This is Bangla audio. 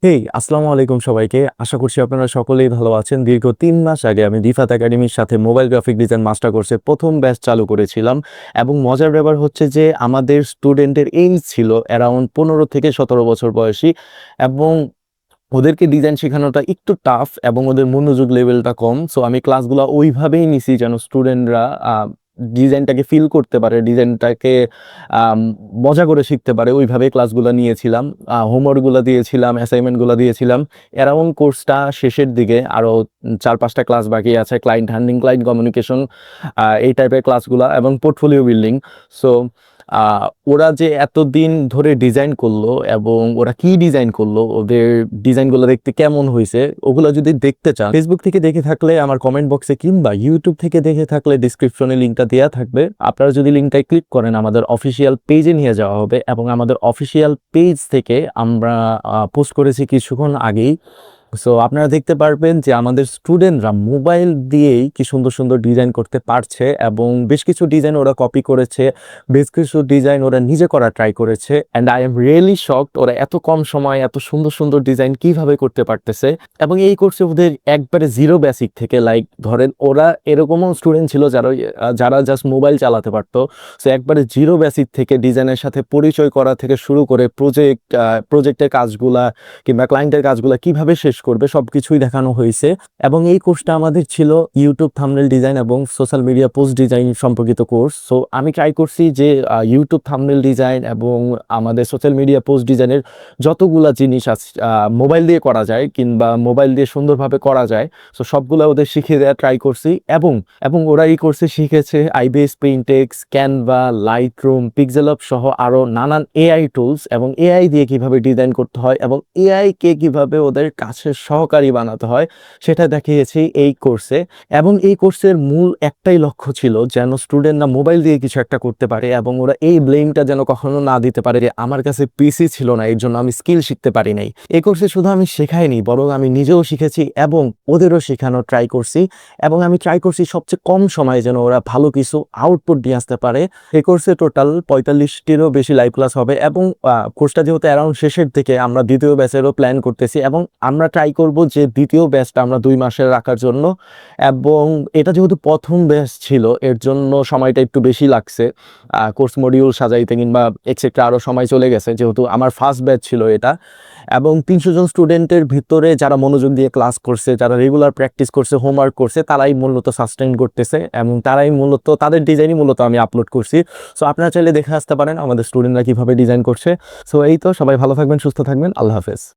আসসালামু আলাইকুম সবাইকে। আশা করছি আপনারা সকলেই ভালো আছেন। দীর্ঘ ৩ মাস আগে আমি রিফাত একাডেমির সাথে মোবাইল গ্রাফিক ডিজাইন মাস্টার কোর্সের ১ম ব্যাচ চালু করেছিলাম এবং মজার ব্যাপার হচ্ছে যে আমাদের স্টুডেন্টের এইজ ছিল অ্যারাউন্ড ১৫ থেকে ১৭ বছর বয়সী এবং ওদেরকে ডিজাইন শেখানোটা একটু টাফ এবং ওদের মনোযোগ লেভেলটা কম। সো আমি ক্লাসগুলা ওইভাবেই নিছি যেন স্টুডেন্টরা ডিজাইনটাকে ফিল করতে পারে, ডিজাইনটাকে আম মজা করে শিখতে পারে। ওইভাবেই ক্লাসগুলা নিয়েছিলাম। হোমওয়ার্কগুলা দিয়েছিলাম, অ্যাসাইনমেন্টগুলা দিয়েছিলাম। অ্যারাউন্ড কোর্সটা শেষের দিকে আরো ৪-৫ টা ক্লাস বাকি আছে। ক্লায়েন্ট হ্যান্ডলিং, ক্লায়েন্ট কমিউনিকেশন এই টাইপের ক্লাসগুলা এবং পোর্টফোলিও বিল্ডিং। সো আ ওরা যে এতদিন ধরে ডিজাইন করলো এবং ওরা কি ডিজাইন করলো, ওদের ডিজাইনগুলো দেখতে কেমন হইছে, ওগুলা যদি দেখতে চান, ফেসবুক থেকে দেখে থাকলে আমার কমেন্ট বক্সে কিংবা ইউটিউব থেকে দেখে থাকলে ডেসক্রিপশনে লিঙ্কটা দেয়া থাকবে। আপনারা যদি লিঙ্কটায় ক্লিক করেন আমাদের অফিসিয়াল পেজে নিয়ে যাওয়া হবে এবং আমাদের অফিসিয়াল পেজ থেকে আমরা পোস্ট করেছি কিছুক্ষণ আগেই। সো আপনারা দেখতে পারবেন যে আমাদের স্টুডেন্টরা মোবাইল দিয়েই কি সুন্দর সুন্দর ডিজাইন করতে পারছে এবং বেশ কিছু ডিজাইন ওরা কপি করেছে, বেশ কিছু ডিজাইন ওরা নিজে করা ট্রাই করেছে। And I am really shocked ওরা এত কম সময়ে এত সুন্দর সুন্দর ডিজাইন কিভাবে করতে পারতেছে। এবং এই কোর্সে ওদের একবারে জিরো বেসিক থেকে, লাইক ধরেন ওরা এরকমও স্টুডেন্ট ছিল যারা জাস্ট মোবাইল চালাতে পারতো। সো একবারে জিরো বেসিক থেকে ডিজাইনের সাথে পরিচয় করা থেকে শুরু করে প্রজেক্টের কাজগুলা কিংবা ক্লায়েন্টের কাজগুলা কিভাবে শেষ করবে সবকিছুই দেখানো হয়েছে। এবং এই কোর্সটা আমাদের ছিল ইউটিউব থাম্বনেল ডিজাইন এবং সোশ্যাল মিডিয়া পোস্ট ডিজাইন সম্পর্কিত কোর্স। সো আমি ট্রাই করছি যে ইউটিউব থাম্বনেল ডিজাইন এবং আমাদের সোশ্যাল মিডিয়া পোস্ট ডিজাইনের যতগুলা জিনিস আছে মোবাইল দিয়ে করা যায় কিংবা মোবাইল দিয়ে সুন্দরভাবে করা যায়, সো সবগুলো ওদের শিখিয়ে দেওয়া ট্রাই করছি। এবং ওরা এই কোর্সে শিখেছে আইবিএস পেইন্টেক্স, ক্যানভা, লাইটরুম, পিক্সেলপ সহ আরো নানান এআই টুলস এবং এআই দিয়ে কিভাবে ডিজাইন করতে হয় এবং এআই কে কিভাবে ওদের কাছের সহকারী বানাতে হয় সেটা দেখিয়েছি এই কোর্সে। এবং এই কোর্সের মূল একটাই লক্ষ্য ছিল যেন স্টুডেন্টরা মোবাইল দিয়ে কিছু একটা করতে পারে এবং ওরা এই ব্লেমটা যেন কখনো না দিতে পারে যে আমার কাছে পিসি ছিল না, এর জন্য আমি স্কিল শিখতে পারি নাই। এই কোর্সে শুধু আমি শেখাইনি, বরং আমি নিজেও শিখেছি এবং ওদেরও শেখানোর ট্রাই করছি। এবং আমি ট্রাই করছি সবচেয়ে কম সময়ে যেন ওরা ভালো কিছু আউটপুট নিয়ে আসতে পারে। এই কোর্সে টোটাল ৪৫টিরও বেশি লাইভ ক্লাস হবে এবং কোর্সটা যেহেতু অ্যারাউন্ড শেষের দিকে, আমরা দ্বিতীয় ব্যাচেরও প্ল্যান করতেছি এবং আমরা ট্রাই করব যে দ্বিতীয় ব্যাচটা আমরা ২ মাসের রাখার জন্য। এবং এটা যেহেতু প্রথম ব্যাচ ছিল এর জন্য সময়টা একটু বেশি লাগছে কোর্স মডিউল সাজাইতে কিংবা এক্সেট্রা আরও সময় চলে গেছে, যেহেতু আমার ফার্স্ট ব্যাচ ছিল এটা। এবং ৩০০ জন স্টুডেন্টের ভিতরে যারা মনোযোগ দিয়ে ক্লাস করছে, যারা রেগুলার প্র্যাকটিস করছে, হোমওয়ার্ক করছে, তারাই মূলত সাস্টেইন করতেছে এবং তারাই মূলত তাদের ডিজাইনই মূলত আমি আপলোড করছি। সো আপনারা চাইলে দেখে আসতে পারেন আমাদের স্টুডেন্টরা কীভাবে ডিজাইন করছে। সো এই তো, সবাই ভালো থাকবেন, সুস্থ থাকবেন, আল্লাহ হাফেজ।